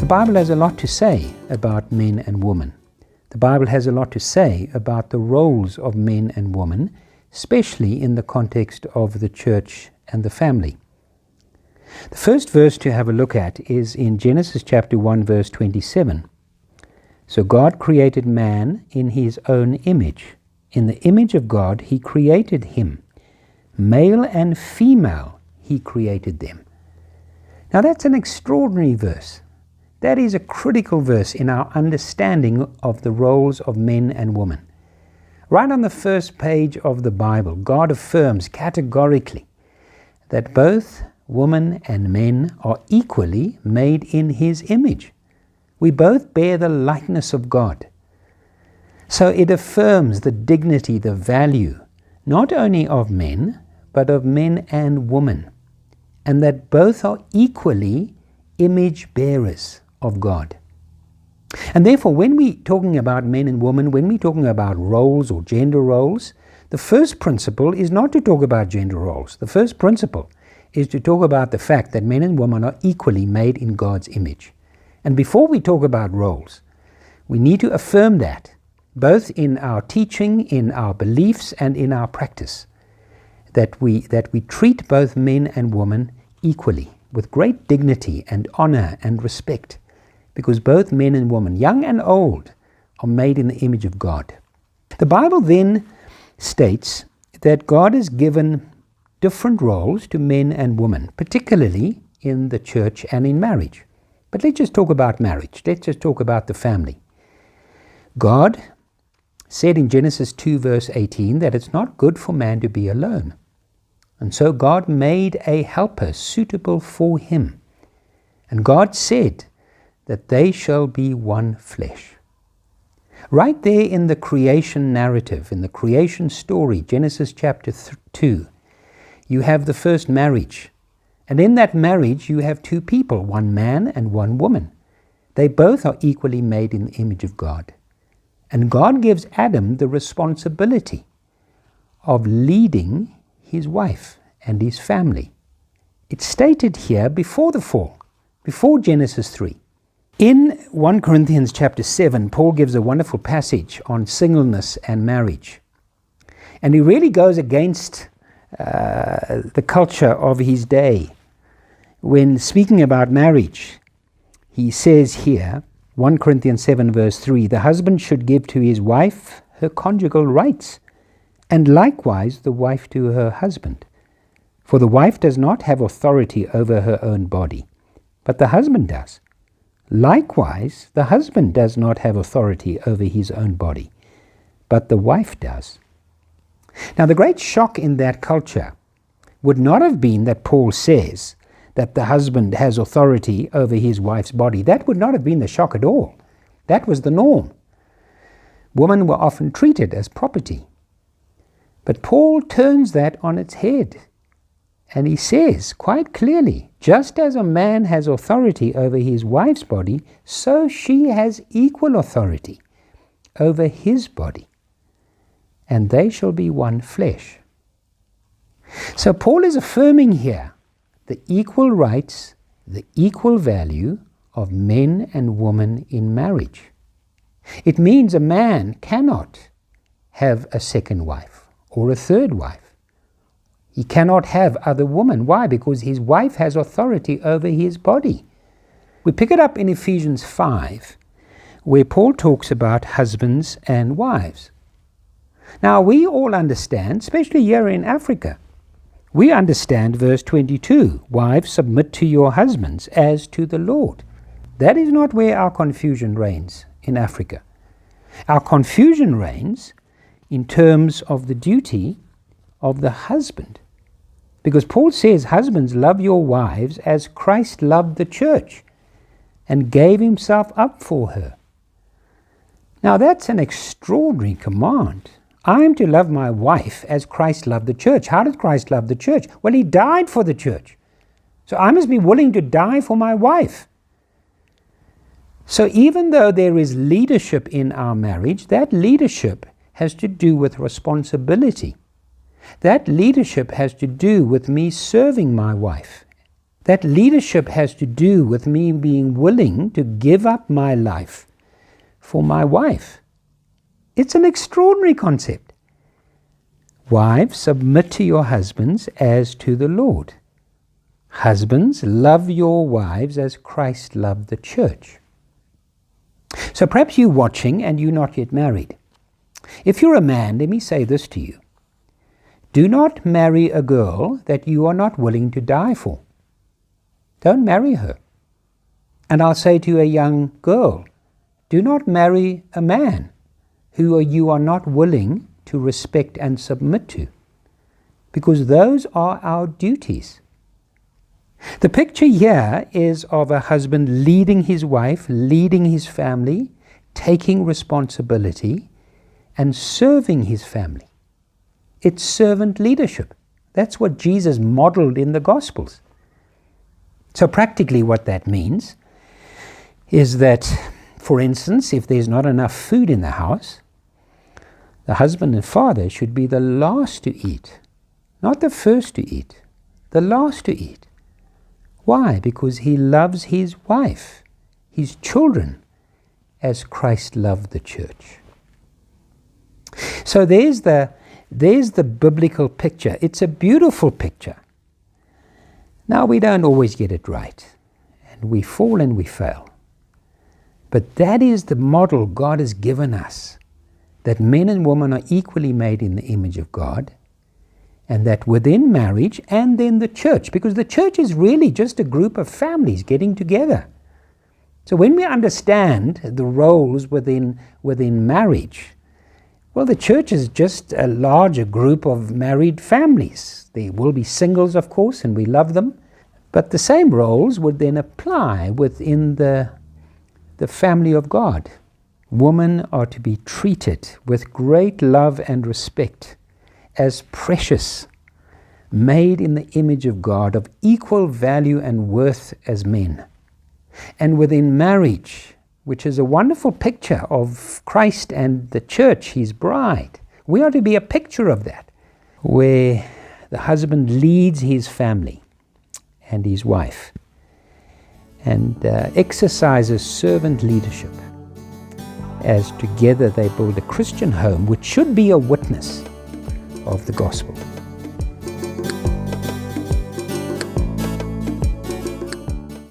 Bible has a lot to say about men and women. The Bible has a lot to say about the roles of men and women, especially in the context of the church and the family. The first verse to have a look at is in Genesis chapter 1, verse 27. So God created man in his own image. In the image of God he created him. Male and female he created them. Now that's an extraordinary verse. That is a critical verse in our understanding of the roles of men and women. Right on the first page of the Bible, God affirms categorically that both women and men are equally made in His image. We both bear the likeness of God. So it affirms the dignity, the value, not only of men, but of men and women, and that both are equally image bearers of God. And therefore, when we're talking about men and women, when we're talking about roles or gender roles, the first principle is not to talk about gender roles. The first principle is to talk about the fact that men and women are equally made in God's image. And before we talk about roles, we need to affirm that, both in our teaching, in our beliefs, and in our practice, that we treat both men and women equally, with great dignity and honor and respect, because both men and women, young and old, are made in the image of God. The Bible then states that God has given different roles to men and women, particularly in the church and in marriage. But let's just talk about marriage. Let's just talk about the family. God said in Genesis 2 verse 18 that it's not good for man to be alone. And so God made a helper suitable for him. And God said that they shall be one flesh. Right there in the creation narrative, in the creation story, Genesis chapter 2, you have the first marriage. And in that marriage you have two people, one man and one woman. They both are equally made in the image of God. And God gives Adam the responsibility of leading his wife and his family. It's stated here before the fall, before Genesis 3. In 1 Corinthians chapter 7, Paul gives a wonderful passage on singleness and marriage. And he really goes against the culture of his day. When speaking about marriage, he says here, 1 Corinthians 7 verse 3, the husband should give to his wife her conjugal rights, and likewise the wife to her husband. For the wife does not have authority over her own body, but the husband does. Likewise, the husband does not have authority over his own body, but the wife does. Now, the great shock in that culture would not have been that Paul says that the husband has authority over his wife's body. That would not have been the shock at all. That was the norm. Women were often treated as property. But Paul turns that on its head. And he says quite clearly, just as a man has authority over his wife's body, so she has equal authority over his body. And they shall be one flesh. So Paul is affirming here the equal rights, the equal value of men and women in marriage. It means a man cannot have a second wife or a third wife. He cannot have other women. Why? Because his wife has authority over his body. We pick it up in Ephesians 5, where Paul talks about husbands and wives. Now, we all understand, especially here in Africa, we understand verse 22, wives, submit to your husbands as to the Lord. That is not where our confusion reigns in Africa. Our confusion reigns in terms of the duty of the husband. Because Paul says, husbands, love your wives as Christ loved the church and gave himself up for her. Now that's an extraordinary command. I am to love my wife as Christ loved the church. How did Christ love the church? Well, he died for the church. So I must be willing to die for my wife. So even though there is leadership in our marriage, that leadership has to do with responsibility. That leadership has to do with me serving my wife. That leadership has to do with me being willing to give up my life for my wife. It's an extraordinary concept. Wives, submit to your husbands as to the Lord. Husbands, love your wives as Christ loved the church. So perhaps you're watching and you're not yet married. If you're a man, let me say this to you. Do not marry a girl that you are not willing to die for. Don't marry her. And I'll say to a young girl, do not marry a man who you are not willing to respect and submit to, because those are our duties. The picture here is of a husband leading his wife, leading his family, taking responsibility, and serving his family. It's servant leadership. That's what Jesus modeled in the Gospels. So practically what that means is that, for instance, if there's not enough food in the house, the husband and father should be the last to eat, not the first to eat, the last to eat. Why? Because he loves his wife, his children, as Christ loved the church. So there's the biblical picture. It's a beautiful picture. Now, we don't always get it right, and we fall and we fail. But that is the model God has given us, that men and women are equally made in the image of God, and that within marriage and then the church, because the church is really just a group of families getting together. So when we understand the roles within marriage, well, the church is just a larger group of married families. There will be singles, of course, and we love them, but the same roles would then apply within the family of God. Women are to be treated with great love and respect as precious, made in the image of God, of equal value and worth as men. And within marriage, which is a wonderful picture of Christ and the church, his bride, we are to be a picture of that, where the husband leads his family and his wife and exercises servant leadership, as together they build a Christian home which should be a witness of the gospel.